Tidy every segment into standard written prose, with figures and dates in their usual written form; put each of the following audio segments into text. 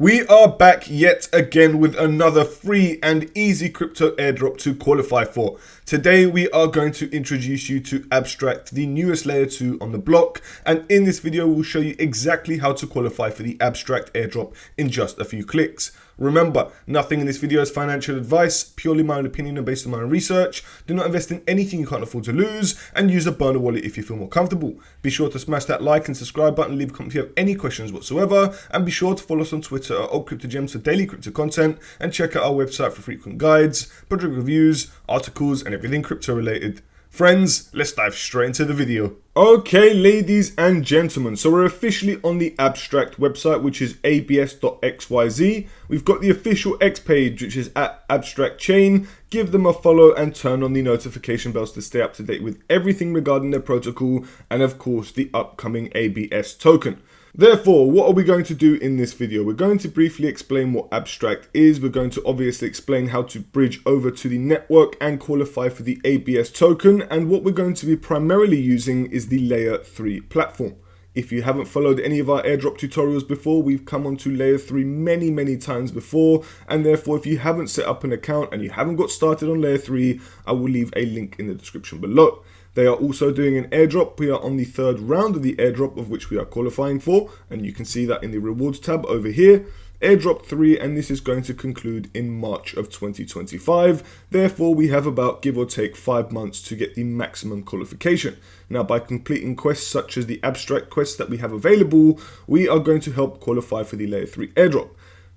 We are back yet again with another free and easy crypto airdrop to qualify for. Today we are going to introduce you to Abstract, the newest layer 2 on the block, and in this video we'll show you exactly how to qualify for the Abstract airdrop in just a few clicks. Remember, nothing in this video is financial advice, purely my own opinion and based on my own research. Do not invest in anything you can't afford to lose, and use a burner wallet if you feel more comfortable. Be sure to smash that like and subscribe button, leave a comment if you have any questions whatsoever, and be sure to follow us on Twitter at @OldCryptoGems for daily crypto content, and check out our website for frequent guides, project reviews, articles, and everything crypto related. Friends, let's dive straight into the video. Okay, ladies and gentlemen, so we're officially on the Abstract website, which is abs.xyz. We've got the official X page, which is at Abstract Chain. Give them a follow and turn on the notification bells to stay up to date with everything regarding their protocol and of course the upcoming ABS token. Therefore, what are we going to do in this video? We're going to briefly explain what Abstract is. We're going to obviously explain how to bridge over to the network and qualify for the ABS token. And what we're going to be primarily using is the Layer 3 platform. If you haven't followed any of our airdrop tutorials before, we've come onto Layer 3 many times before. And therefore, if you haven't set up an account and you haven't got started on Layer 3, I will leave a link in the description below. They are also doing an airdrop. We are on the third round of the airdrop of which we are qualifying for, and you can see that in the rewards tab over here. Airdrop 3, and this is going to conclude in March of 2025. Therefore, we have about, give or take, 5 months to get the maximum qualification. Now, by completing quests such as the Abstract quests that we have available, we are going to help qualify for the Layer 3 airdrop.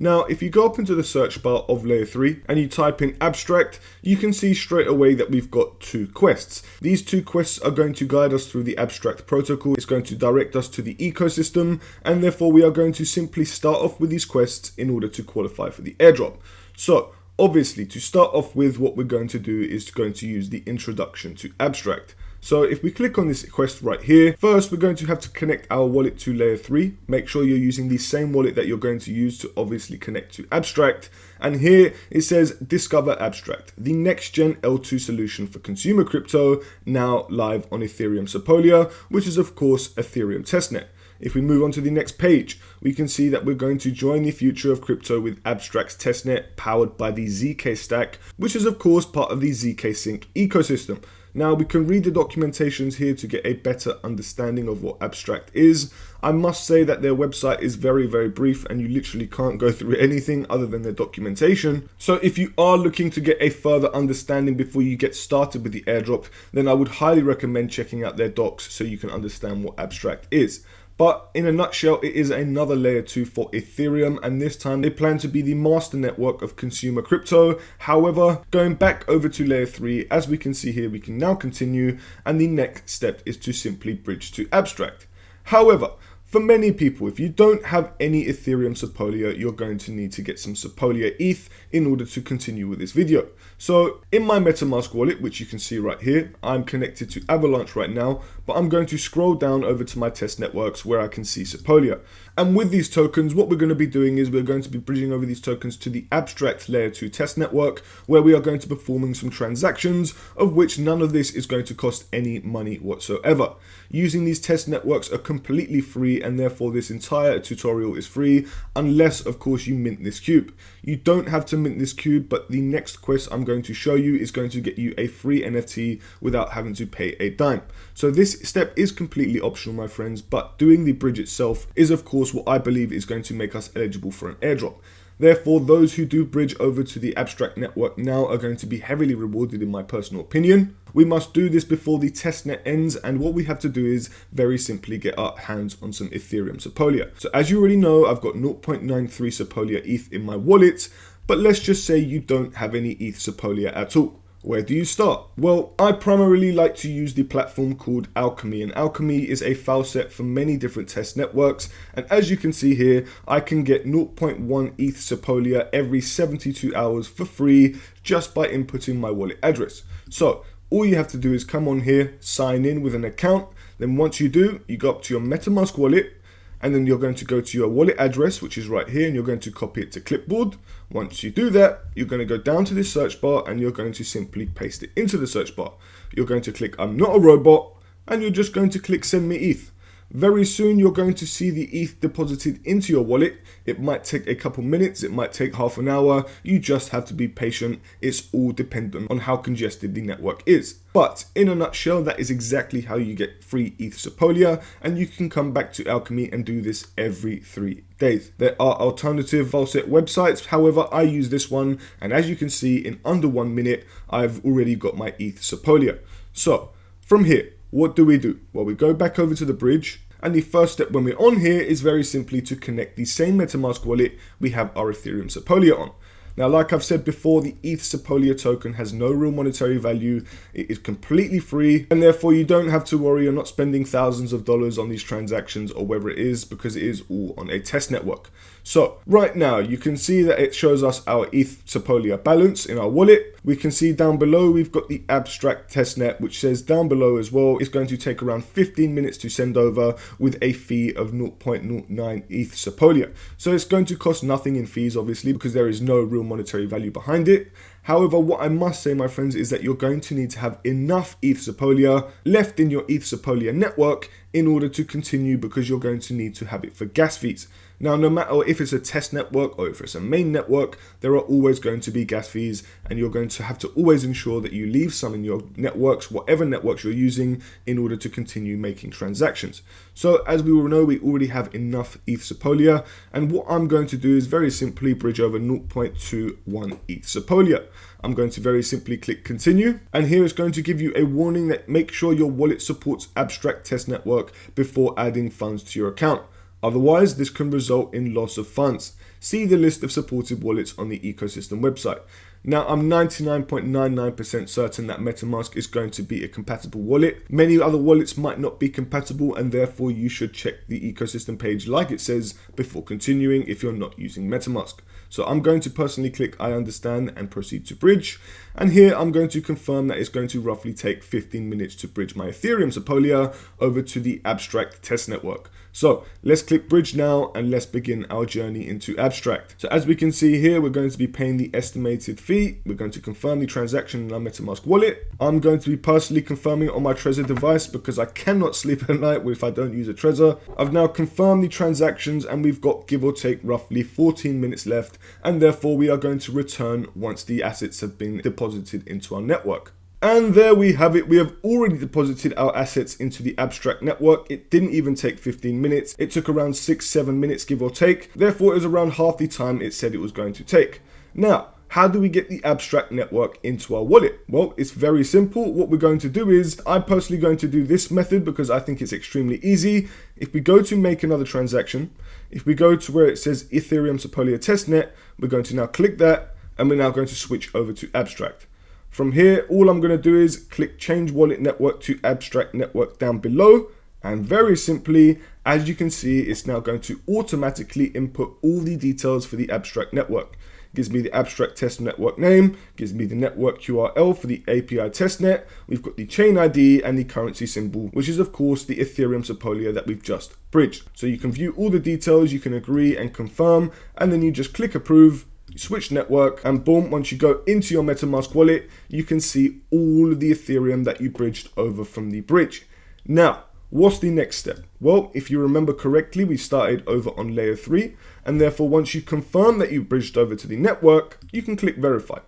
Now, if you go up into the search bar of Layer 3 and you type in Abstract, you can see straight away that we've got 2 quests. These 2 quests are going to guide us through the Abstract protocol. It's going to direct us to the ecosystem, and therefore we are going to simply start off with these quests in order to qualify for the airdrop. So, obviously, to start off with, what we're going to do is going to use the introduction to Abstract. So if we click on this quest right here, first we're going to have to connect our wallet to Layer 3. Make sure you're using the same wallet that you're going to use to obviously connect to Abstract. And here it says Discover Abstract, the next gen L2 solution for consumer crypto, now live on Ethereum Sepolia, which is of course Ethereum Testnet. If we move on to the next page, we can see that we're going to join the future of crypto with Abstract's testnet powered by the ZK stack, which is of course part of the ZK Sync ecosystem. Now, we can read the documentations here to get a better understanding of what Abstract is. I must say that their website is very brief and you literally can't go through anything other than their documentation. So if you are looking to get a further understanding before you get started with the airdrop, then I would highly recommend checking out their docs so you can understand what Abstract is. But in a nutshell, it is another Layer 2 for Ethereum, and this time they plan to be the master network of consumer crypto. However, going back over to Layer 3, as we can see here, we can now continue, and the next step is to simply bridge to Abstract. However, for many people, if you don't have any Ethereum Sepolia, you're going to need to get some Sepolia ETH in order to continue with this video. So in my MetaMask wallet, which you can see right here, I'm connected to Avalanche right now, but I'm going to scroll down over to my test networks where I can see Sepolia. And with these tokens, what we're going to be doing is we're going to be bridging over these tokens to the Abstract Layer 2 test network, where we are going to be performing some transactions, of which none of this is going to cost any money whatsoever. Using these test networks are completely free, and therefore this entire tutorial is free, unless of course you mint this cube. You don't have to mint this cube, but the next quest I'm going to show you is going to get you a free NFT without having to pay a dime. So this step is completely optional, my friends, but doing the bridge itself is of course what I believe is going to make us eligible for an airdrop. Therefore, those who do bridge over to the Abstract network now are going to be heavily rewarded in my personal opinion. We must do this before the testnet ends, and what we have to do is very simply get our hands on some Ethereum Sepolia. So as you already know, I've got 0.93 Sepolia ETH in my wallet, but let's just say you don't have any ETH Sepolia at all. Where do you start? Well, I primarily like to use the platform called Alchemy, and Alchemy is a file set for many different test networks, and as you can see here, I can get 0.1 ETH Sepolia every 72 hours for free just by inputting my wallet address. So all you have to do is come on here, sign in with an account, then once you do, you go up to your MetaMask wallet, and then you're going to go to your wallet address, which is right here, and you're going to copy it to clipboard. Once you do that, you're going to go down to this search bar and you're going to simply paste it into the search bar. You're going to click I'm not a robot, and you're just going to click send me ETH. Very soon you're going to see the ETH deposited into your wallet. It might take a couple minutes, it might take half an hour. You just have to be patient. It's all dependent on how congested the network is. But in a nutshell, that is exactly how you get free ETH Sepolia, and you can come back to Alchemy and do this every 3 days. There are alternative Volset websites, however I use this one, and as you can see, in under 1 minute I've already got my ETH Sepolia. So from here, what do? Well, we go back over to the bridge, and the first step when we're on here is very simply to connect the same MetaMask wallet we have our Ethereum Sepolia on. Now, like I've said before, the ETH Sepolia token has no real monetary value. It is completely free, and therefore you don't have to worry you're not spending thousands of dollars on these transactions or whatever it is, because it is all on a test network. So right now you can see that it shows us our ETH Sepolia balance in our wallet. We can see down below we've got the abstract testnet, which says down below as well it's going to take around 15 minutes to send over with a fee of 0.09 ETH Sepolia. So it's going to cost nothing in fees, obviously, because there is no real monetary value behind it. However, what I must say, my friends, is that you're going to need to have enough ETH Sepolia left in your ETH Sepolia network in order to continue, because you're going to need to have it for gas fees. Now, no matter if it's a test network or if it's a main network, there are always going to be gas fees, and you're going to have to always ensure that you leave some in your networks, whatever networks you're using, in order to continue making transactions. So as we all know, we already have enough ETH Sepolia, and what I'm going to do is very simply bridge over 0.21 ETH Sepolia. I'm going to very simply click continue, and here it's going to give you a warning that make sure your wallet supports abstract test network before adding funds to your account. Otherwise, this can result in loss of funds. See the list of supported wallets on the ecosystem website. Now, I'm 99.99% certain that MetaMask is going to be a compatible wallet. Many other wallets might not be compatible, and therefore you should check the ecosystem page like it says before continuing if you're not using MetaMask. So I'm going to personally click I understand and proceed to bridge. And here I'm going to confirm that it's going to roughly take 15 minutes to bridge my Ethereum Sepolia over to the abstract test network. So let's click bridge now, and let's begin our journey into abstract. So as we can see here, we're going to be paying the estimated fee. We're going to confirm the transaction in our MetaMask wallet. I'm going to be personally confirming on my Trezor device because I cannot sleep at night if I don't use a Trezor. I've now confirmed the transactions, and we've got give or take roughly 14 minutes left, and therefore we are going to return once the assets have been deposited into our network. And there we have it. We have already deposited our assets into the abstract network. It didn't even take 15 minutes. It took around 6-7 minutes, give or take. Therefore, it was around half the time it said it was going to take. Now, how do we get the abstract network into our wallet? Well, it's very simple. What we're going to do is, I'm personally going to do this method because I think it's extremely easy. If we go to make another transaction, if we go to where it says Ethereum Sepolia Testnet, we're going to now click that, and we're now going to switch over to abstract. From here, all I'm going to do is click change wallet network to abstract network down below. And very simply, as you can see, it's now going to automatically input all the details for the abstract network. It gives me the abstract test network name, gives me the network URL for the API testnet. We've got the chain ID and the currency symbol, which is of course the Ethereum Sepolia that we've just bridged. So you can view all the details, you can agree and confirm, and then you just click approve. Switch network, and boom, once you go into your MetaMask wallet, you can see all of the Ethereum that you bridged over from the bridge. Now, what's the next step? Well, if you remember correctly, we started over on layer 3, and therefore once you confirm that you bridged over to the network, you can click verify.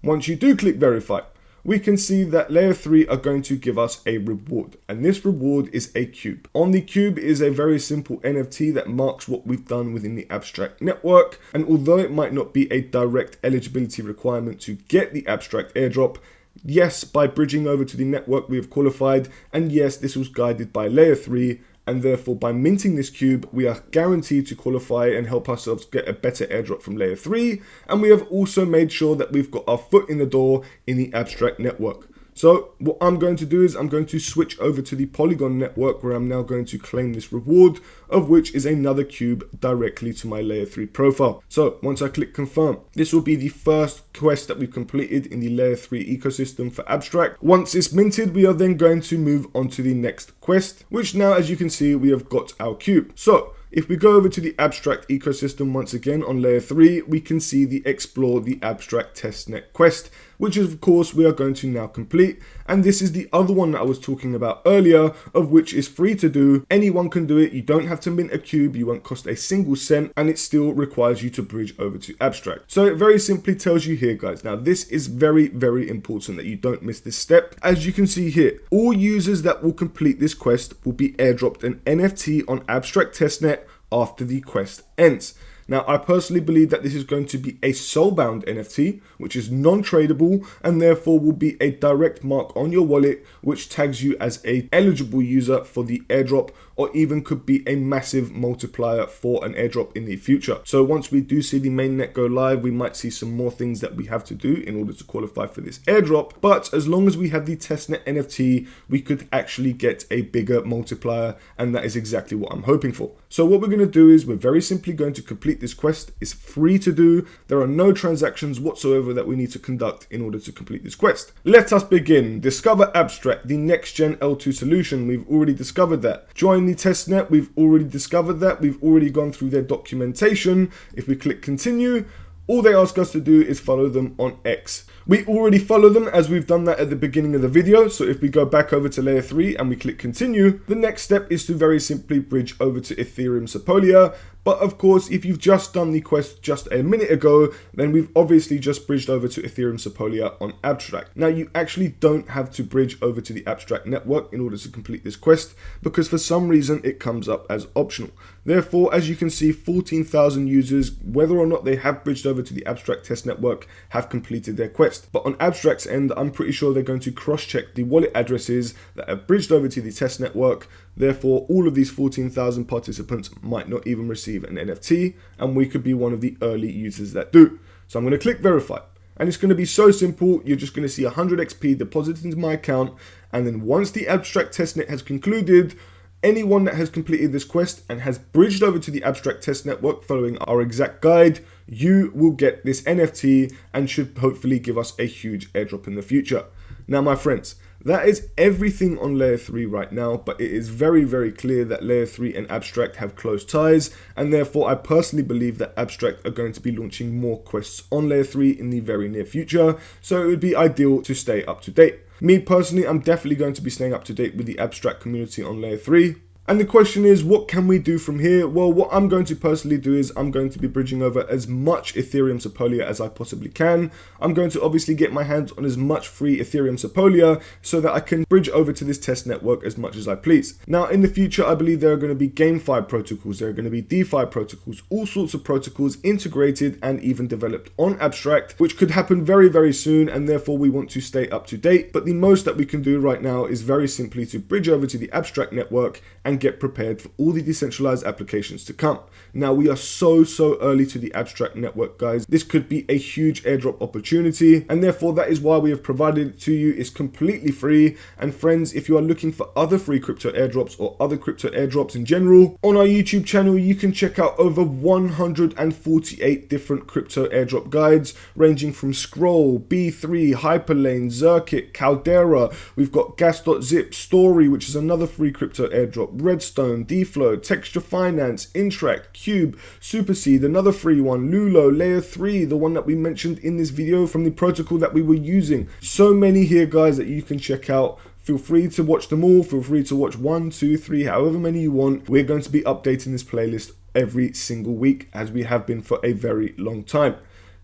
Once you do click verify, we can see that layer 3 are going to give us a reward, and this reward is a cube. On the cube is a very simple NFT that marks what we've done within the abstract network, and although it might not be a direct eligibility requirement to get the abstract airdrop, yes, by bridging over to the network we have qualified, and yes, this was guided by layer 3, and therefore by minting this cube, we are guaranteed to qualify and help ourselves get a better airdrop from layer 3. And we have also made sure that we've got our foot in the door in the abstract network. So what I'm going to do is I'm going to switch over to the Polygon network, where I'm now going to claim this reward, of which is another cube directly to my layer 3 profile. So once I click confirm, this will be the first quest that we've completed in the layer 3 ecosystem for abstract. Once it's minted, we are then going to move on to the next quest, which now, as you can see, we have got our cube. So If we go over to the Abstract ecosystem once again on layer 3, we can see the Explore the Abstract Testnet quest, which of course we are going to now complete. And this is the other one that I was talking about earlier, of which is free to do. Anyone can do it. You don't have to mint a cube. You won't cost a single cent, and it still requires you to bridge over to Abstract. So it very simply tells you here, guys. Now this is very, very important that you don't miss this step. As you can see here, all users that will complete this quest will be airdropped an NFT on Abstract Testnet after the quest ends. Now, I personally believe that this is going to be a soul-bound NFT, which is non-tradable and therefore will be a direct mark on your wallet, which tags you as an eligible user for the airdrop, or even could be a massive multiplier for an airdrop in the future. So once we do see the mainnet go live, we might see some more things that we have to do in order to qualify for this airdrop. But as long as we have the testnet NFT, we could actually get a bigger multiplier, and that is exactly what I'm hoping for. So what we're going to do is we're very simply going to complete this quest. It's free to do. There are no transactions whatsoever that we need to conduct in order to complete this quest. Let us begin. Discover Abstract, the next gen L2 solution. We've already discovered that. Join the testnet. We've already discovered that. We've already gone through their documentation. If we click continue, all they ask us to do is follow them on X. We already follow them as we've done that at the beginning of the video. So if we go back over to layer 3 and we click continue, the next step is to very simply bridge over to Ethereum Sepolia. But of course, if you've just done the quest just a minute ago, then we've obviously just bridged over to Ethereum Sepolia on Abstract. Now, you actually don't have to bridge over to the Abstract network in order to complete this quest, because for some reason it comes up as optional. Therefore, as you can see, 14,000 users, whether or not they have bridged over to the Abstract test network, have completed their quest. But on Abstract's end, I'm pretty sure they're going to cross-check the wallet addresses that have bridged over to the test network. Therefore, all of these 14,000 participants might not even receive an NFT, and we could be one of the early users that do. So I'm going to click verify, and it's going to be so simple. You're just going to see 100 XP deposited into my account, and then once the Abstract testnet has concluded, anyone that has completed this quest and has bridged over to the Abstract test network following our exact guide, you will get this NFT and should hopefully give us a huge airdrop in the future. Now, my friends, that is everything on layer 3 right now, but it is very, very clear that layer 3 and Abstract have close ties, and therefore I personally believe that Abstract are going to be launching more quests on layer 3 in the very near future, so it would be ideal to stay up to date. Me personally, I'm definitely going to be staying up to date with the Abstract community on layer 3. And the question is, what can we do from here? Well, what I'm going to personally do is I'm going to be bridging over as much Ethereum Sepolia as I possibly can. I'm going to obviously get my hands on as much free Ethereum Sepolia so that I can bridge over to this test network as much as I please. Now, in the future, I believe there are going to be GameFi protocols, there are going to be DeFi protocols, all sorts of protocols integrated and even developed on Abstract, which could happen very, very soon, and therefore we want to stay up to date. But the most that we can do right now is very simply to bridge over to the Abstract network and get prepared for all the decentralized applications to come. Now, we are so early to the Abstract network, guys. This could be a huge airdrop opportunity, and therefore that is why we have provided it to you. It's completely free. And friends, if you are looking for other free crypto airdrops or other crypto airdrops in general, on our YouTube channel you can check out over 148 different crypto airdrop guides ranging from Scroll, B3, Hyperlane, Zirkit, Caldera. We've got Gas.zip, Story, which is another free crypto airdrop, Redstone, Dflow, Texture Finance, Interact, Cube, Superseed, another free one, Lulo, Layer 3, the one that we mentioned in this video from the protocol that we were using. So many here, guys, that you can check out. Feel free to watch them all. Feel free to watch 1, 2, 3, however many you want. We're going to be updating this playlist every single week, as we have been for a very long time.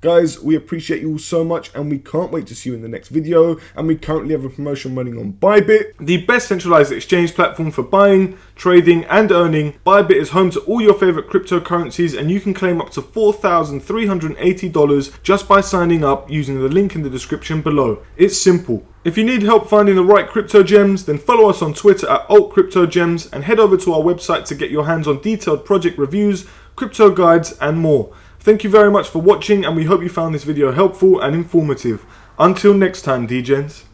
Guys, we appreciate you all so much, and we can't wait to see you in the next video. And we currently have a promotion running on Bybit, the best centralized exchange platform for buying, trading, and earning. Bybit is home to all your favorite cryptocurrencies, and you can claim up to $4,380 just by signing up using the link in the description below. It's simple. If you need help finding the right crypto gems, then follow us on Twitter at altcryptogems and head over to our website to get your hands on detailed project reviews, crypto guides, and more. Thank you very much for watching, and we hope you found this video helpful and informative. Until next time, DGens.